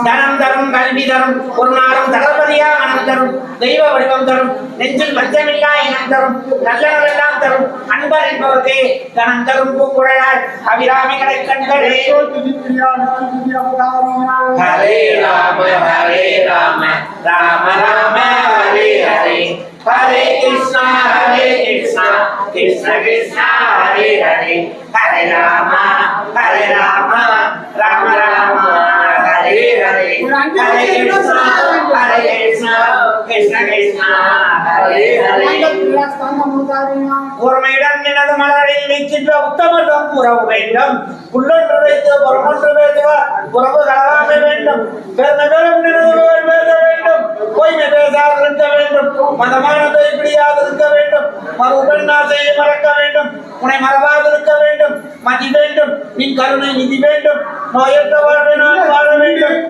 தனம் தரும் கல்வி தரும் ஒரு நாளும் தளபதியா மனம் தரும் தெய்வ வடிவம் தரும் நெஞ்சில் மஞ்சமில்லா இனம் தரும் நல்லவரெல்லாம் தரும் அன்பர் என்பவர்க்கே தனம் தரும் பூங்குழலால் அபிராமிகளை கண்களே. ஹரே ராம ராம ராம ஹரே ஹரே ஹரே கிருஷ்ணா கிருஷ்ணா கிருஷ்ணா ஹரே ஹரே ஹரே ராம ராம ராம ஹரே ஹரே ஹரே கிருஷ்ணா கிருஷ்ணா கிருஷ்ணா ஹரே ஹரே. ஒருமையிடம் நினது மலரில் வைக்கின்ற உத்தமம் உறவு வேண்டும். உள்ளொன்று வைத்து புறமொன்று பேசுவார் உறவு கலவாமை வேண்டும். பெருமை பெரும் நிறுவனம் பேச வேண்டும். பொய்மை பேசாது இருக்க வேண்டும். மதமானதை இப்படியாது இருக்க வேண்டும். மறுபெண் ஆசையை மறக்க வேண்டும். உன்னை மறவாது இருக்க வேண்டும். மதி வேண்டும். நின் கருணை நிதி வேண்டும். நோயற்ற வாழ்வை நான் வாழ வேண்டும்.